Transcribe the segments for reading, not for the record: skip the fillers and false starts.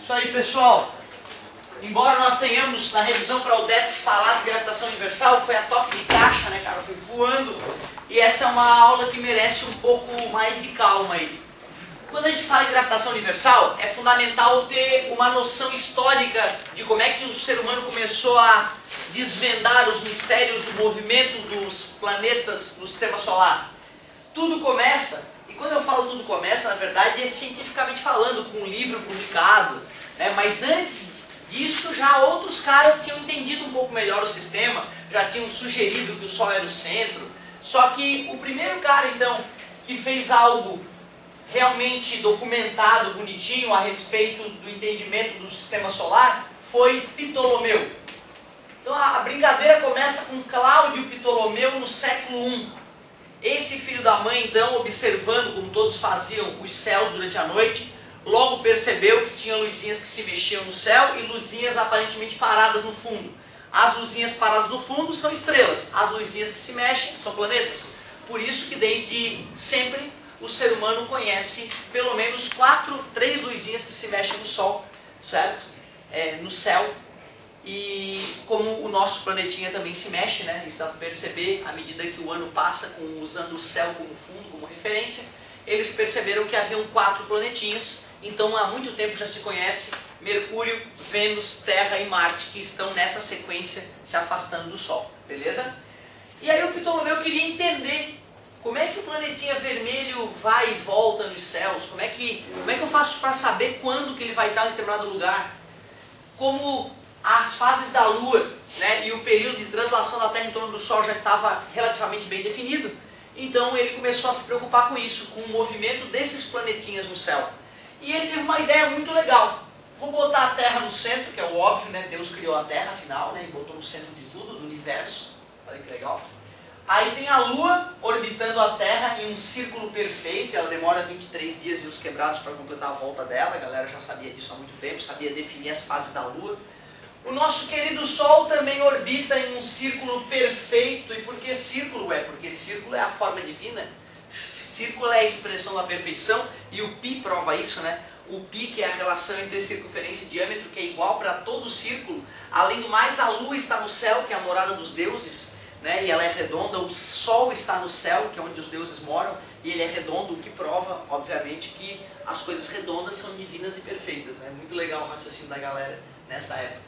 Isso aí, pessoal. Embora nós tenhamos na revisão para o Udesc falado de gravitação universal, foi a toque de caixa, né, cara? Foi voando. E essa é uma aula que merece um pouco mais de calma aí. Quando a gente fala em gravitação universal, é fundamental ter uma noção histórica de como é que o ser humano começou a desvendar os mistérios do movimento dos planetas do sistema solar. Tudo começa, e quando eu falo tudo começa, na verdade é cientificamente falando, com um livro publicado, né? Mas antes disso já outros caras tinham entendido um pouco melhor o sistema, já tinham sugerido que o Sol era o centro. Só que o primeiro cara então que fez algo realmente documentado, bonitinho, a respeito do entendimento do sistema solar, foi Ptolomeu. Então a brincadeira começa com Cláudio Ptolomeu no século I. Esse filho da mãe, então, observando como todos faziam os céus durante a noite, logo percebeu que tinha luzinhas que se mexiam no céu e luzinhas aparentemente paradas no fundo. As luzinhas paradas no fundo são estrelas, as luzinhas que se mexem são planetas. Por isso que desde sempre o ser humano conhece pelo menos 3 luzinhas que se mexem no Sol, certo? No céu. E como o nosso planetinha também se mexe, né? Isso dá para perceber à medida que o ano passa, usando o céu como fundo, como referência. Eles perceberam que haviam 4 planetinhas, então há muito tempo já se conhece Mercúrio, Vênus, Terra e Marte, que estão nessa sequência se afastando do Sol, beleza? E aí o Ptolomeu queria entender como é que o planetinha vermelho vai e volta nos céus, como é que eu faço para saber quando que ele vai estar em determinado lugar, como as fases da Lua, né, e o período de translação da Terra em torno do Sol já estava relativamente bem definido. Então ele começou a se preocupar com isso, com o movimento desses planetinhas no céu. E ele teve uma ideia muito legal. Vou botar a Terra no centro, que é o óbvio, né? Deus criou a Terra, afinal, né? E botou no centro de tudo, do universo. Olha que legal. Aí tem a Lua orbitando a Terra em um círculo perfeito. Ela demora 23 dias e uns quebrados para completar a volta dela. A galera já sabia disso há muito tempo, sabia definir as fases da Lua. O nosso querido Sol também orbita em um círculo perfeito. E por que círculo? Porque círculo é a forma divina. Círculo é a expressão da perfeição. E o π prova isso, né? O π, que é a relação entre circunferência e diâmetro, que é igual para todo círculo. Além do mais, a Lua está no céu, que é a morada dos deuses, né? E ela é redonda. O Sol está no céu, que é onde os deuses moram. E ele é redondo, o que prova, obviamente, que as coisas redondas são divinas e perfeitas, né? Muito legal o raciocínio da galera nessa época.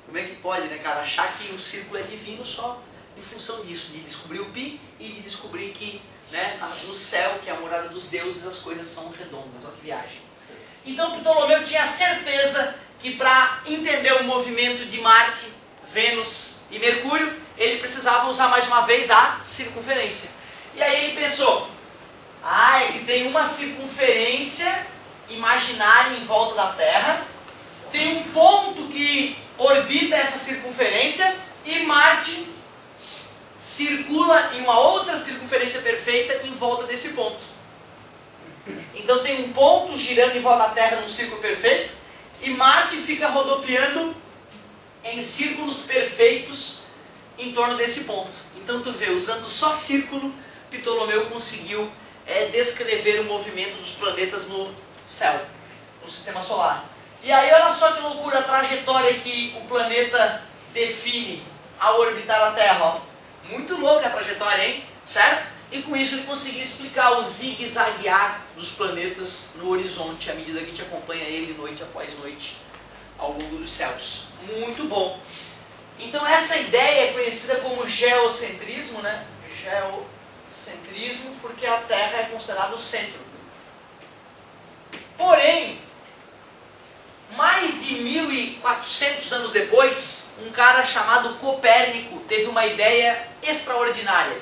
Como é que pode, né, cara, achar que o círculo é divino só em função disso, de descobrir o π e de descobrir que, né, no céu, que é a morada dos deuses, as coisas são redondas. Olha que viagem. Então Ptolomeu tinha certeza que para entender o movimento de Marte, Vênus e Mercúrio, ele precisava usar mais uma vez a circunferência. E aí ele pensou, é que tem uma circunferência imaginária em volta da Terra, tem um ponto que orbita essa circunferência e Marte circula em uma outra circunferência perfeita em volta desse ponto. Então tem um ponto girando em volta da Terra num círculo perfeito e Marte fica rodopiando em círculos perfeitos em torno desse ponto. Então tu vê, usando só círculo, Ptolomeu conseguiu descrever o movimento dos planetas no céu, no sistema solar. E aí olha só que loucura a trajetória que o planeta define ao orbitar a Terra. Ó. Muito louca a trajetória, hein? Certo? E com isso ele conseguiu explicar o zigue-zaguear dos planetas no horizonte, à medida que a gente acompanha ele noite após noite ao longo dos céus. Muito bom. Então essa ideia é conhecida como geocentrismo, né? Geocentrismo, porque a Terra é considerada o centro. Porém, mais de 1400 anos depois, um cara chamado Copérnico teve uma ideia extraordinária.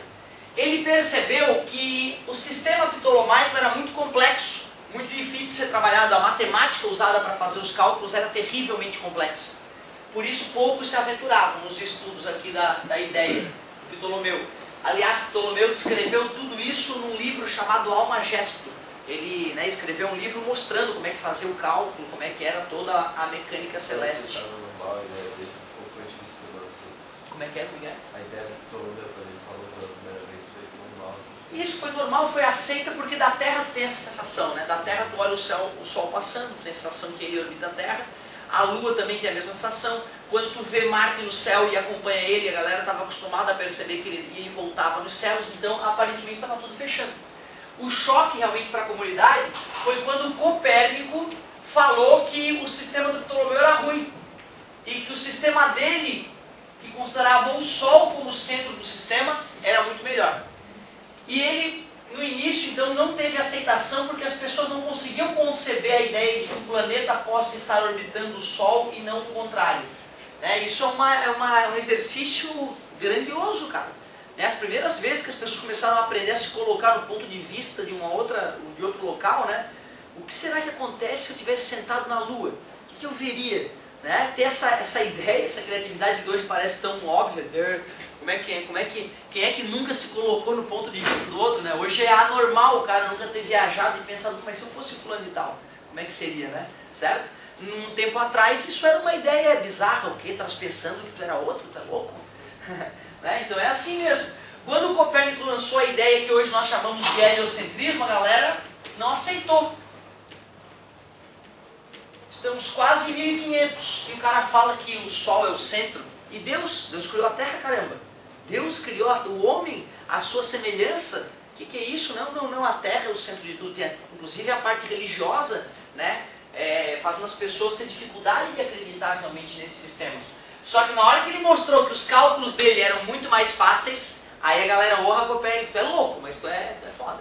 Ele percebeu que o sistema ptolomaico era muito complexo, muito difícil de ser trabalhado. A matemática usada para fazer os cálculos era terrivelmente complexa. Por isso poucos se aventuravam nos estudos aqui da ideia do Ptolomeu. Aliás, Ptolomeu descreveu tudo isso num livro chamado Almagesto. Ele, né, escreveu um livro mostrando como é que fazia o cálculo, como é que era toda a mecânica celeste. Como é que é? A ideia do Ptolomeu, quando ele falou pela primeira vez, foi como nós. E isso foi normal, foi aceita, porque da Terra tu tem essa sensação, né? Da Terra tu olha o Sol passando, tu tem a sensação que ele orbita a Terra. A Lua também tem a mesma sensação. Quando tu vê Marte no céu e acompanha ele, a galera estava acostumada a perceber que ele ia e voltava nos céus, então aparentemente estava tudo fechando. O choque realmente para a comunidade foi quando Copérnico falou que o sistema do Ptolomeu era ruim. E que o sistema dele, que considerava o Sol como centro do sistema, era muito melhor. E ele, no início, então, não teve aceitação porque as pessoas não conseguiam conceber a ideia de que um planeta possa estar orbitando o Sol e não o contrário. Né? Isso é um exercício grandioso, cara. Né? As primeiras vezes que as pessoas começaram a aprender a se colocar no ponto de vista de outro local, né? O que será que acontece se eu estivesse sentado na Lua? O que eu veria? Né? Ter essa ideia, essa criatividade que hoje parece tão óbvia. Quem é que nunca se colocou no ponto de vista do outro, né? Hoje é anormal o cara nunca ter viajado e pensado, mas se eu fosse fulano e tal, como é que seria, né? Certo? Num tempo atrás isso era uma ideia bizarra, o quê? Estavas pensando que tu era outro, tá louco? Né? Então é assim mesmo. Quando o Copérnico lançou a ideia que hoje nós chamamos de heliocentrismo, a galera não aceitou. Estamos quase em 1500 e o cara fala que o Sol é o centro. E Deus criou a Terra, caramba. Deus criou o homem à sua semelhança. O que é isso? Não, a Terra é o centro de tudo. Inclusive a parte religiosa, né, fazendo as pessoas ter dificuldade de acreditar realmente nesse sistema. Só que na hora que ele mostrou que os cálculos dele eram muito mais fáceis, aí a galera, orra Copérnico, tu é louco, mas tu é foda.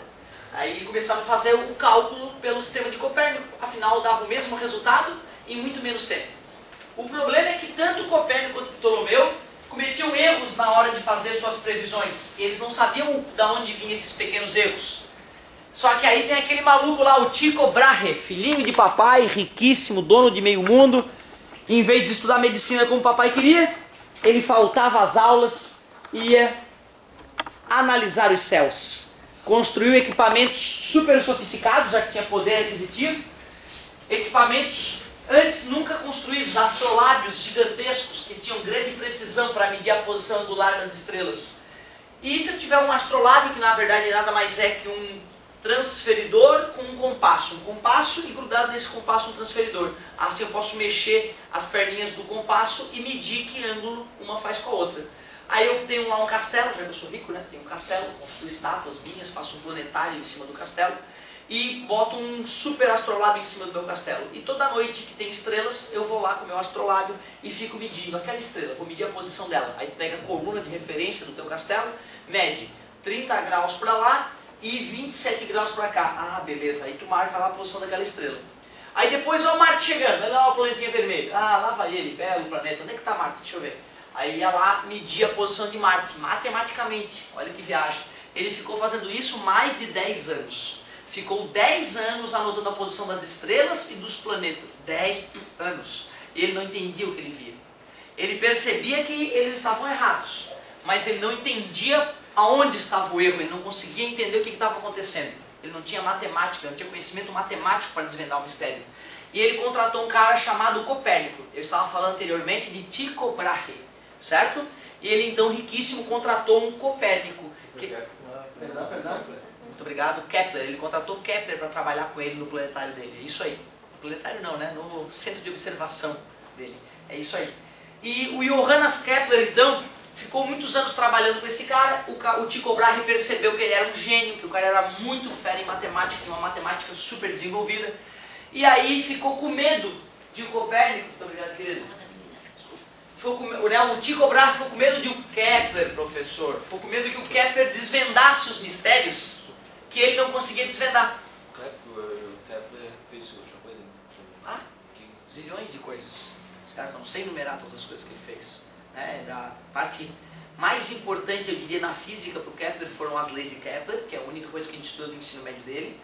Aí começaram a fazer o cálculo pelo sistema de Copérnico, afinal dava o mesmo resultado em muito menos tempo. O problema é que tanto Copérnico quanto Ptolomeu cometiam erros na hora de fazer suas previsões. Eles não sabiam de onde vinham esses pequenos erros. Só que aí tem aquele maluco lá, o Tycho Brahe, filhinho de papai, riquíssimo, dono de meio mundo. E em vez de estudar medicina como o papai queria, ele faltava às aulas e ia analisar os céus. Construiu equipamentos super sofisticados, já que tinha poder aquisitivo. Equipamentos antes nunca construídos, astrolábios gigantescos que tinham grande precisão para medir a posição angular das estrelas. E se eu tiver um astrolábio, que na verdade nada mais é que um transferidor com um compasso e grudado nesse compasso um transferidor. Assim eu posso mexer as perninhas do compasso e medir que ângulo uma faz com a outra. Aí eu tenho lá um castelo, já que eu sou rico, né? Tenho um castelo, construo estátuas minhas, faço um planetário em cima do castelo e boto um super astrolábio em cima do meu castelo. E toda noite que tem estrelas, eu vou lá com o meu astrolábio e fico medindo aquela estrela, vou medir a posição dela. Aí pega a coluna de referência do teu castelo, mede 30 graus para lá e 27 graus para cá. Ah, beleza, aí tu marca lá a posição daquela estrela. Aí depois, ó, Marte chegando, olha lá o planetinha vermelho. Ah, lá vai ele, belo planeta, onde é que está Marte? Deixa eu ver. Aí ia lá medir a posição de Marte, matematicamente, olha que viagem. Ele ficou fazendo isso mais de 10 anos. Ficou 10 anos anotando a posição das estrelas e dos planetas. 10 anos. E ele não entendia o que ele via. Ele percebia que eles estavam errados, mas ele não entendia aonde estava o erro, ele não conseguia entender o que estava acontecendo. Ele não tinha matemática, não tinha conhecimento matemático para desvendar o mistério. E ele contratou um cara chamado Copérnico. Eu estava falando anteriormente de Tycho Brahe, certo? E ele então, riquíssimo, contratou um Copérnico. Perdão. Muito obrigado, Kepler. Ele contratou Kepler para trabalhar com ele no planetário dele. É isso aí. No planetário não, né? No centro de observação dele. É isso aí. E o Johannes Kepler, então, ficou muitos anos trabalhando com esse cara. O Tycho Brahe percebeu que ele era um gênio, que o cara era muito fera em matemática, tinha uma matemática super desenvolvida. E aí ficou com medo de Copérnico. Muito obrigado, querido. O Tycho Brahe ficou com medo de o Kepler, professor. Ficou com medo que o Kepler desvendasse os mistérios que ele não conseguia desvendar. O Kepler fez outra coisa? Ah, zilhões de coisas. Os caras não sei enumerar todas as coisas que ele fez. Da parte mais importante, eu diria, na física para o Kepler foram as leis de Kepler, que é a única coisa que a gente estuda no ensino médio dele.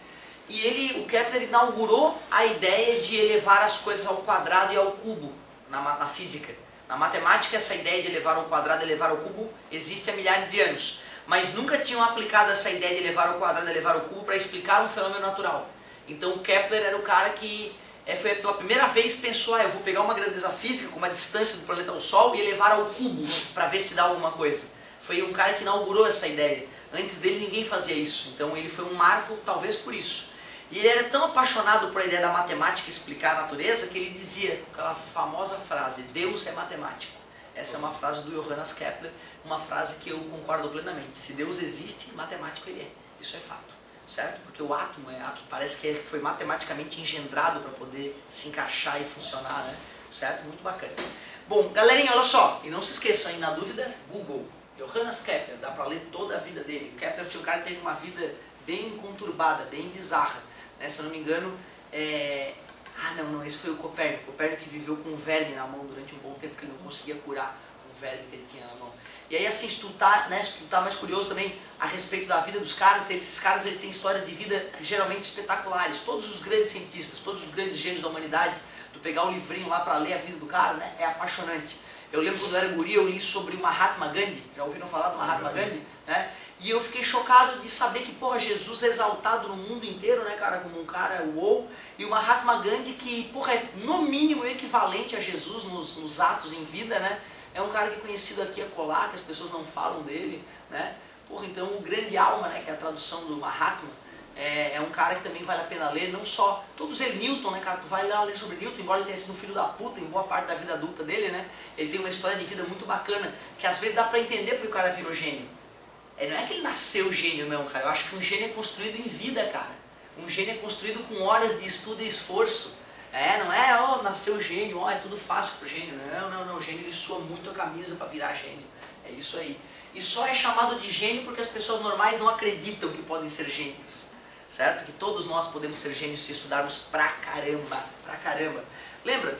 E o Kepler inaugurou a ideia de elevar as coisas ao quadrado e ao cubo na física. Na matemática, essa ideia de elevar ao quadrado e elevar ao cubo existe há milhares de anos. Mas nunca tinham aplicado essa ideia de elevar ao quadrado e elevar ao cubo para explicar um fenômeno natural. Então o Kepler era o cara que foi pela primeira vez pensou, eu vou pegar uma grandeza física com uma distância do planeta ao Sol e elevar ao cubo para ver se dá alguma coisa. Foi um cara que inaugurou essa ideia. Antes dele ninguém fazia isso, então ele foi um marco talvez por isso. E ele era tão apaixonado por a ideia da matemática explicar a natureza que ele dizia aquela famosa frase, Deus é matemático. Essa é uma frase do Johannes Kepler, uma frase que eu concordo plenamente. Se Deus existe, matemático ele é. Isso é fato, certo? Porque o átomo parece que foi matematicamente engendrado para poder se encaixar e funcionar, né? Certo? Muito bacana. Bom, galerinha, olha só, e não se esqueçam aí, na dúvida, Google. Johannes Kepler, dá para ler toda a vida dele. Kepler foi um cara que teve uma vida bem conturbada, bem bizarra. Né? Se eu não me engano, não, esse foi o Copérnico. Copérnico que viveu com um verme na mão durante um bom tempo, que ele não conseguia curar o verme que ele tinha na mão. E aí, assim, se tu tá mais curioso também a respeito da vida dos caras, esses caras eles têm histórias de vida geralmente espetaculares. Todos os grandes cientistas, todos os grandes gênios da humanidade, tu pegar o livrinho lá para ler a vida do cara, né, é apaixonante. Eu lembro quando eu era guri, eu li sobre o Mahatma Gandhi, já ouviram falar do Mahatma Gandhi? Né? E eu fiquei chocado de saber que, porra, Jesus é exaltado no mundo inteiro, né, cara, como um cara uou, e o Mahatma Gandhi, que, porra, é no mínimo equivalente a Jesus nos atos em vida, né, é um cara que é conhecido aqui a colar, que as pessoas não falam dele, né, porra, então o grande alma, né, que é a tradução do Mahatma, é um cara que também vale a pena ler, não só, todos eles, Newton, né, cara, tu vai lá ler sobre Newton, embora ele tenha sido um filho da puta em boa parte da vida adulta dele, né, ele tem uma história de vida muito bacana, que às vezes dá pra entender porque o cara virou gênio. Não é que ele nasceu gênio não, cara, eu acho que um gênio é construído em vida, cara, um gênio é construído com horas de estudo e esforço, não é, nasceu gênio, é tudo fácil pro gênio, não, o gênio ele sua muito a camisa pra virar gênio, é isso aí. E só é chamado de gênio porque as pessoas normais não acreditam que podem ser gênios. Certo? Que todos nós podemos ser gênios se estudarmos pra caramba. Lembra?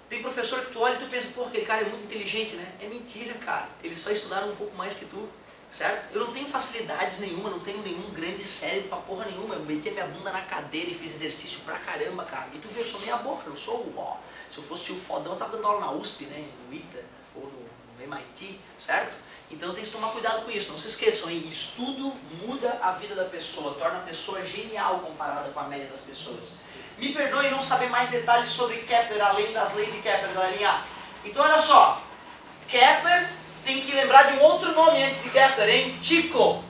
Tem professor que tu olha e tu pensa, pô, aquele cara é muito inteligente, né? É mentira, cara. Eles só estudaram um pouco mais que tu, certo? Eu não tenho facilidades nenhuma, não tenho nenhum grande cérebro pra porra nenhuma. Eu meti a minha bunda na cadeira e fiz exercício pra caramba, cara. E tu vê, eu sou meia boca, eu sou o se eu fosse o fodão, eu tava dando aula na USP, né? No ITA ou no MIT, certo? Então tem que tomar cuidado com isso, não se esqueçam, hein? Estudo muda a vida da pessoa, torna a pessoa genial comparada com a média das pessoas. Me perdoem não saber mais detalhes sobre Kepler, além das leis de Kepler, galerinha. Então olha só, Kepler tem que lembrar de um outro nome antes de Kepler, hein? Tycho.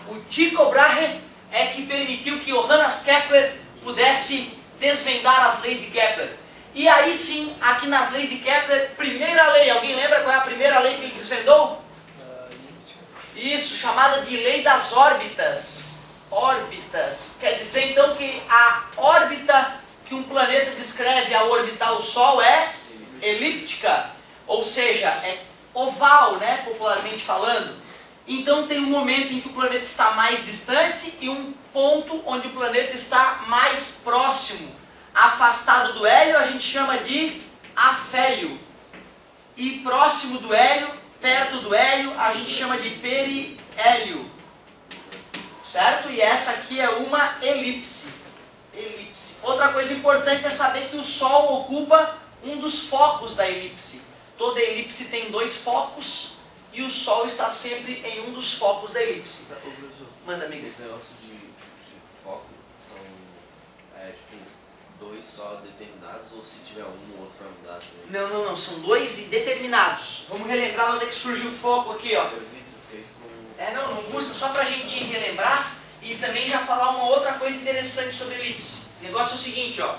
O Tycho Brahe é que permitiu que Johannes Kepler pudesse desvendar as leis de Kepler. E aí sim, aqui nas leis de Kepler, primeira lei, alguém lembra qual é a primeira lei que ele desvendou? Isso, chamada de lei das órbitas. Órbitas. Quer dizer então que a órbita que um planeta descreve ao orbitar o Sol é elíptica. Ou seja, é oval, né, popularmente falando. Então tem um momento em que o planeta está mais distante e um ponto onde o planeta está mais próximo. Afastado do hélio a gente chama de afélio. E próximo do hélio, perto do hélio, a gente chama de perihélio, certo? E essa aqui é uma elipse. Outra coisa importante é saber que o Sol ocupa um dos focos da elipse. Toda elipse tem dois focos e o Sol está sempre em um dos focos da elipse. Manda, amigo. Esse negócio de foco são tipo dois só determinados ou se tiver um, o outro vai mudar também? Não, são dois determinados. Vamos relembrar onde é que surgiu o foco aqui, ó. Não custa, só pra gente relembrar e também já falar uma outra coisa interessante sobre elipse. O negócio é o seguinte, ó.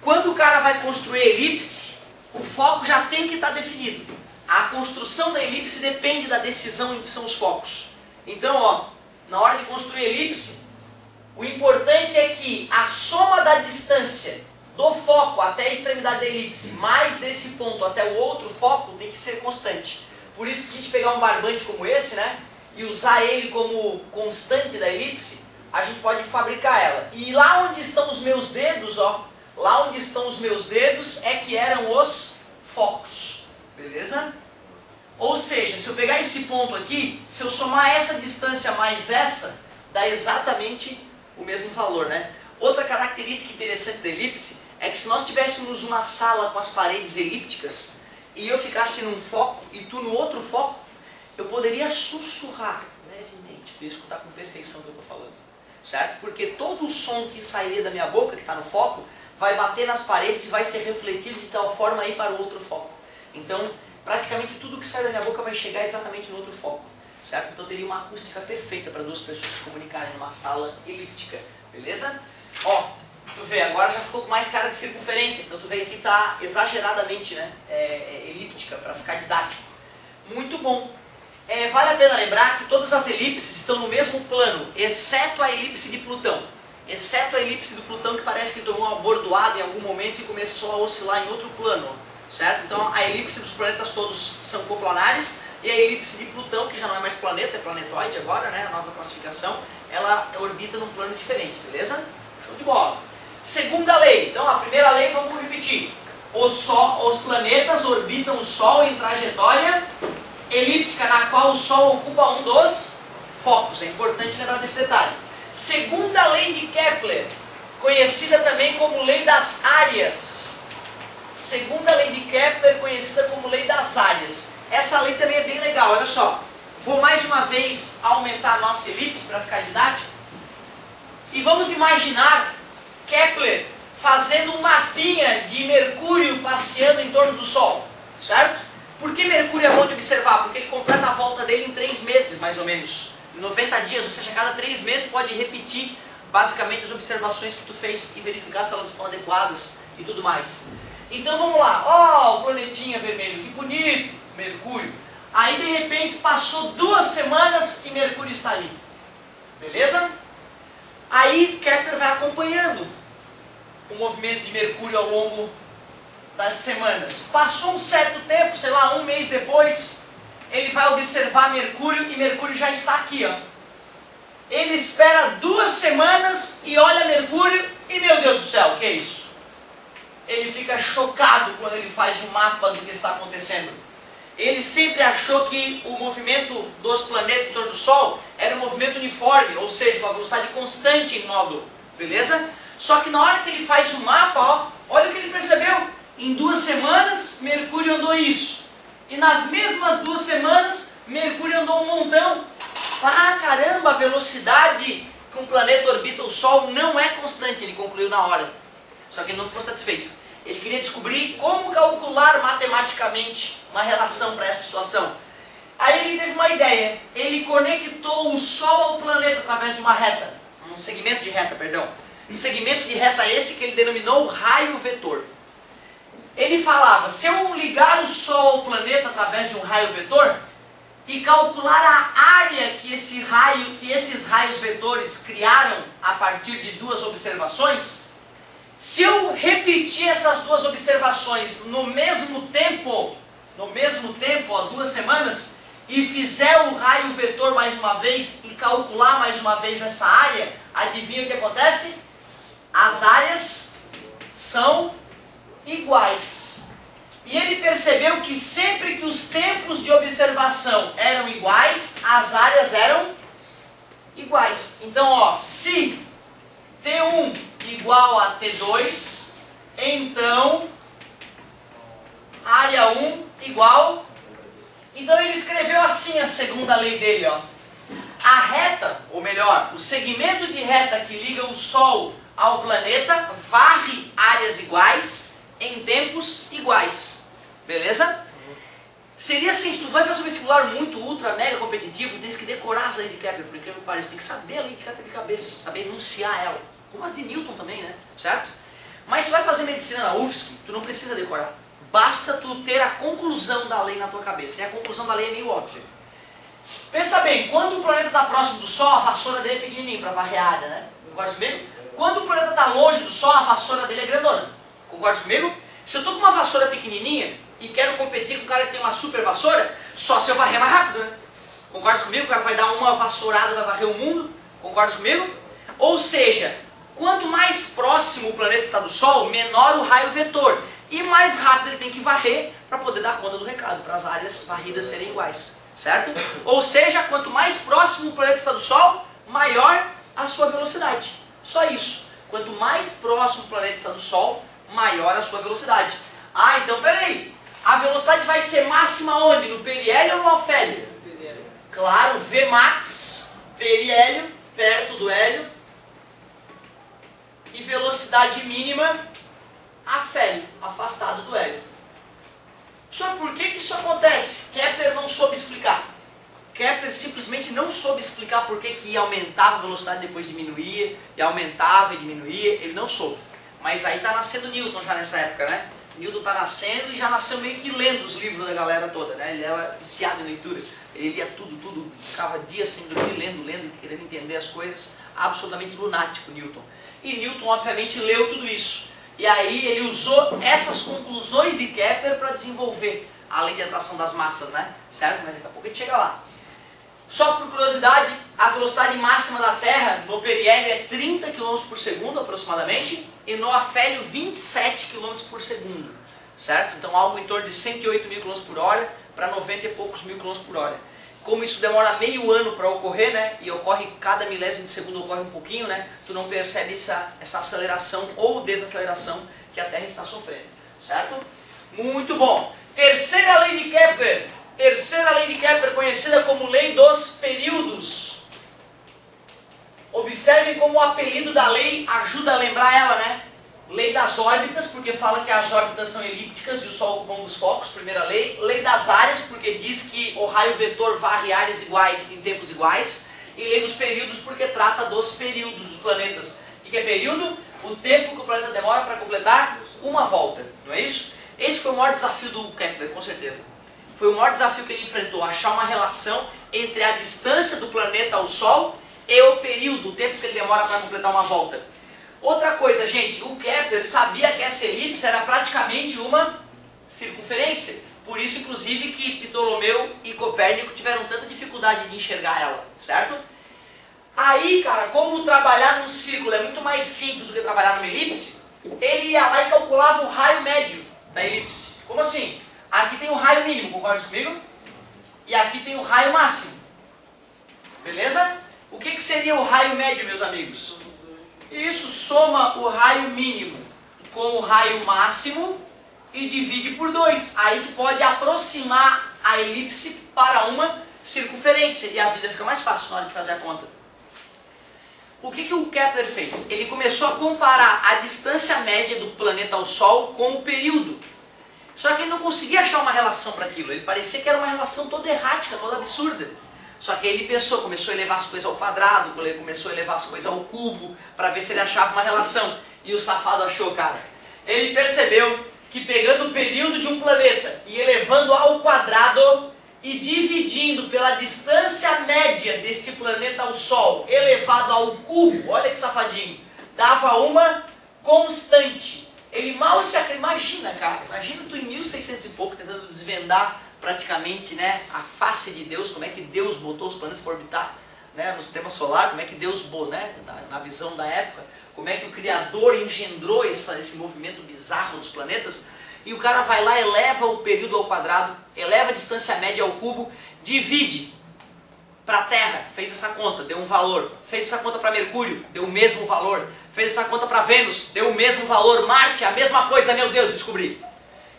Quando o cara vai construir elipse, o foco já tem que estar definido. A construção da elipse depende da decisão em que são os focos. Então, ó, na hora de construir elipse, o importante é que a soma da distância do foco até a extremidade da elipse, mais desse ponto até o outro foco, tem que ser constante. Por isso, se a gente pegar um barbante como esse, né, e usar ele como constante da elipse, a gente pode fabricar ela. E lá onde estão os meus dedos, ó, lá onde estão os meus dedos é que eram os focos. Beleza? Ou seja, se eu pegar esse ponto aqui, se eu somar essa distância mais essa, dá exatamente o mesmo valor, né? Outra característica interessante da elipse é que se nós tivéssemos uma sala com as paredes elípticas e eu ficasse num foco e tu no outro foco, eu poderia sussurrar levemente para escutar com perfeição o que eu estou falando, certo? Porque todo o som que sairia da minha boca, que está no foco, vai bater nas paredes e vai ser refletido de tal forma a ir para o outro foco. Então, praticamente tudo que sai da minha boca vai chegar exatamente no outro foco. certo? Então teria uma acústica perfeita para duas pessoas se comunicarem numa sala elíptica, beleza? Ó, tu vê, agora já ficou com mais cara de circunferência, então tu vê que aqui está exageradamente, né, elíptica, para ficar didático. Muito bom. Vale a pena lembrar que todas as elipses estão no mesmo plano, exceto a elipse de Plutão. Exceto a elipse do Plutão, que parece que tomou uma bordoada em algum momento e começou a oscilar em outro plano, certo? Então a elipse dos planetas todos são coplanares, e a elipse de Plutão, que já não é mais planeta, é planetoide agora, né, a nova classificação, ela orbita num plano diferente, beleza? Show de bola. Segunda lei, então a primeira lei vamos repetir. Os planetas orbitam o Sol em trajetória elíptica, na qual o Sol ocupa um dos focos. É importante lembrar desse detalhe. Segunda lei de Kepler, conhecida também como lei das áreas. Segunda lei de Kepler, conhecida como lei das áreas. Essa lei também é bem legal, olha só. Vou mais uma vez aumentar a nossa elipse para ficar didático. E vamos imaginar Kepler fazendo um mapinha de Mercúrio passeando em torno do Sol, certo? Por que Mercúrio é bom de observar? Porque ele completa a volta dele em 3 meses, mais ou menos. Em 90 dias, ou seja, a cada 3 meses tu pode repetir basicamente as observações que tu fez e verificar se elas estão adequadas e tudo mais. Então vamos lá, ó, o planetinha vermelho, que bonito, Mercúrio. Aí de repente passou 2 semanas e Mercúrio está ali. Beleza? Aí Kepler vai acompanhando o movimento de Mercúrio ao longo das semanas. Passou um certo tempo, sei lá, 1 mês depois, ele vai observar Mercúrio e Mercúrio já está aqui, ó. Ele espera 2 semanas e olha Mercúrio e, meu Deus do céu, o que é isso? Ele fica chocado quando ele faz um mapa do que está acontecendo. Ele sempre achou que o movimento dos planetas em torno do Sol era um movimento uniforme, ou seja, uma velocidade constante em módulo, beleza? Só que na hora que ele faz o mapa, ó, olha o que ele percebeu. Em 2 semanas, Mercúrio andou isso. E nas mesmas 2 semanas, Mercúrio andou um montão. Ah, caramba, a velocidade que um planeta orbita o Sol não é constante, ele concluiu na hora. Só que ele não ficou satisfeito. Ele queria descobrir como calcular matematicamente uma relação para essa situação. Aí ele teve uma ideia. Ele conectou o Sol ao planeta através de uma reta. Um segmento de reta, perdão. Um segmento de reta esse que ele denominou raio vetor. Ele falava, se eu ligar o Sol ao planeta através de um raio vetor e calcular a área que esses raios vetores criaram a partir de 2 observações, se eu repetir essas 2 observações no mesmo tempo, ó, 2 semanas, e fizer o raio vetor mais uma vez e calcular mais uma vez essa área, adivinha o que acontece? As áreas são iguais. E ele percebeu que sempre que os tempos de observação eram iguais, as áreas eram iguais. Então, ó, se T1 igual a T2, então área 1 igual. Então ele escreveu assim a segunda lei dele, ó. A reta, ou melhor, o segmento de reta que liga o Sol ao planeta varre áreas iguais em tempos iguais. Beleza? Seria assim, se tu vai fazer um vestibular muito ultra, mega competitivo, tens que decorar as leis de Kepler, por incrível que pareça, tem que saber a lei de Kepler de cabeça, saber enunciar ela. Como as de Newton também, né? Certo? Mas se tu vai fazer medicina na UFSC, tu não precisa decorar. Basta tu ter a conclusão da lei na tua cabeça. E a conclusão da lei é meio óbvia. Pensa bem, quando o planeta está próximo do Sol, a vassoura dele é pequenininha para varrer a área, né? Concorda comigo? Quando o planeta está longe do Sol, a vassoura dele é grandona. Concorda comigo? Se eu estou com uma vassoura pequenininha e quero competir com um cara que tem uma super vassoura, só se eu varrer mais rápido, né? Concorda comigo? O cara vai dar uma vassourada, vai varrer o mundo. Concorda comigo? Ou seja, quanto mais próximo o planeta está do Sol, menor o raio vetor. E mais rápido ele tem que varrer para poder dar conta do recado, para as áreas varridas serem iguais. Certo? Ou seja, quanto mais próximo o planeta está do Sol, maior a sua velocidade. Só isso. Quanto mais próximo o planeta está do Sol, maior a sua velocidade. Ah, então peraí. A velocidade vai ser máxima onde? No periélio ou no alfélio? Claro, Vmax, periélio, perto do hélio. E velocidade mínima, afélio, afastado do hélio. Só por que isso acontece? Kepler não soube explicar. Kepler simplesmente não soube explicar por que aumentava a velocidade e depois diminuía, e aumentava e diminuía, ele não soube. Mas aí está nascendo Newton já nessa época, né? Newton está nascendo e já nasceu meio que lendo os livros da galera toda, né? Ele era viciado em leitura, ele lia tudo, ficava dias sem dormir, lendo e querendo entender as coisas, absolutamente lunático Newton. E Newton obviamente leu tudo isso. E aí ele usou essas conclusões de Kepler para desenvolver a lei de atração das massas, né? Certo? Mas daqui a pouco a gente chega lá. Só por curiosidade, a velocidade máxima da Terra no periélio é 30 km por segundo aproximadamente e no afélio 27 km por segundo, certo? Então algo em torno de 108 mil km por hora para 90 e poucos mil km por hora. Como isso demora meio ano para ocorrer, né? E ocorre cada milésimo de segundo, ocorre um pouquinho, né? Tu não percebe essa aceleração ou desaceleração que a Terra está sofrendo, certo? Muito bom. Terceira lei de Kepler. Terceira lei de Kepler, conhecida como lei dos períodos. Observem como o apelido da lei ajuda a lembrar ela, né? Lei das órbitas, porque fala que as órbitas são elípticas e o Sol ocupa um dos focos, primeira lei. Lei das áreas, porque diz que o raio vetor varre áreas iguais em tempos iguais. E lei dos períodos, porque trata dos períodos dos planetas. O que é período? O tempo que o planeta demora para completar uma volta, não é isso? Esse foi o maior desafio do Kepler, com certeza. Foi o maior desafio que ele enfrentou, achar uma relação entre a distância do planeta ao Sol e o período, o tempo que ele demora para completar uma volta. Outra coisa, gente, o Kepler sabia que essa elipse era praticamente uma circunferência. Por isso, inclusive, que Ptolomeu e Copérnico tiveram tanta dificuldade de enxergar ela, certo? Aí, cara, como trabalhar num círculo é muito mais simples do que trabalhar numa elipse, ele ia lá e calculava o raio médio da elipse. Como assim? Aqui tem o raio mínimo, concorda comigo? E aqui tem o raio máximo. Beleza? O que seria o raio médio, meus amigos? Isso soma o raio mínimo com o raio máximo e divide por 2. Aí tu pode aproximar a elipse para uma circunferência e a vida fica mais fácil na hora de fazer a conta. O que o Kepler fez? Ele começou a comparar a distância média do planeta ao Sol com o período. Só que ele não conseguia achar uma relação para aquilo. Ele parecia que era uma relação toda errática, toda absurda. Só que ele pensou, começou a elevar as coisas ao quadrado, começou a elevar as coisas ao cubo, para ver se ele achava uma relação. E o safado achou, cara. Ele percebeu que pegando o período de um planeta e elevando ao quadrado e dividindo pela distância média deste planeta ao Sol, elevado ao cubo, olha que safadinho, dava uma constante. Ele mal se... Imagina, cara, imagina tu em 1600 e pouco tentando desvendar praticamente, né, a face de Deus, como é que Deus botou os planetas para orbitar, né, no sistema solar, como é que Deus, né, na visão da época, como é que o Criador engendrou esse movimento bizarro dos planetas, e o cara vai lá, eleva o período ao quadrado, eleva a distância média ao cubo, divide para a Terra, fez essa conta, deu um valor, fez essa conta para Mercúrio, deu o mesmo valor, fez essa conta para Vênus, deu o mesmo valor, Marte, a mesma coisa, meu Deus, descobri.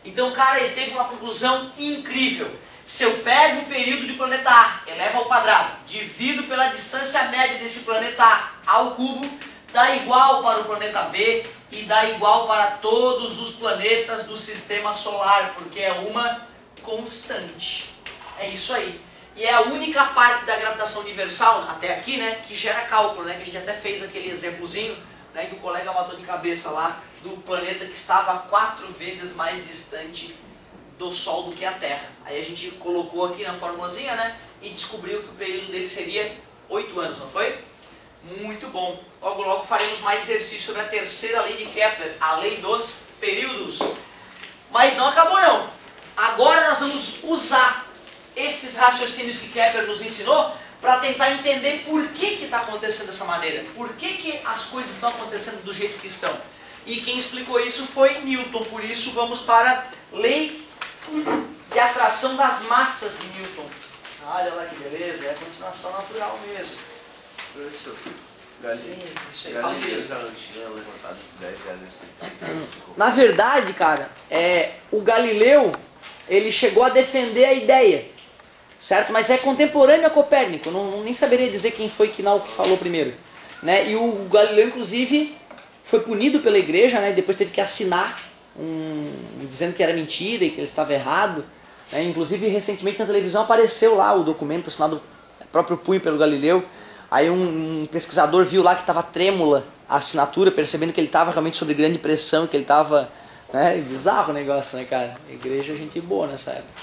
Então, cara, ele teve uma conclusão incrível. Se eu pego o período do planeta A, elevo ao quadrado, divido pela distância média desse planeta A ao cubo, dá igual para o planeta B e dá igual para todos os planetas do sistema solar, porque é uma constante. É isso aí. E é a única parte da gravitação universal, até aqui, né, que gera cálculo, né, que a gente até fez aquele exemplozinho, né, que o colega matou de cabeça lá, do planeta que estava 4 vezes mais distante do Sol do que a Terra. Aí a gente colocou aqui na formulazinha, né, e descobriu que o período dele seria 8 anos, não foi? Muito bom. Logo, logo faremos mais exercício sobre a terceira lei de Kepler, a lei dos períodos. Mas não acabou não. Agora nós vamos usar esses raciocínios que Kepler nos ensinou para tentar entender por que está acontecendo dessa maneira. Por que as coisas estão acontecendo do jeito que estão. E quem explicou isso foi Newton. Por isso vamos para a lei de atração das massas de Newton. Olha lá que beleza, é a continuação natural mesmo. Professor, Galileu já não tinha levantado essa ideia, Na verdade, cara, o Galileu, ele chegou a defender a ideia, certo? Mas é contemporâneo a Copérnico, nem saberia dizer quem foi que falou primeiro, né? E o Galileu, inclusive, foi punido pela igreja, né? Depois teve que assinar dizendo que era mentira e que ele estava errado, Inclusive, recentemente na televisão apareceu lá o documento assinado próprio punho pelo Galileu. Aí um pesquisador viu lá que estava trêmula a assinatura, percebendo que ele estava realmente sob grande pressão, que ele estava... Bizarro o negócio, né, cara? A igreja é gente boa nessa época.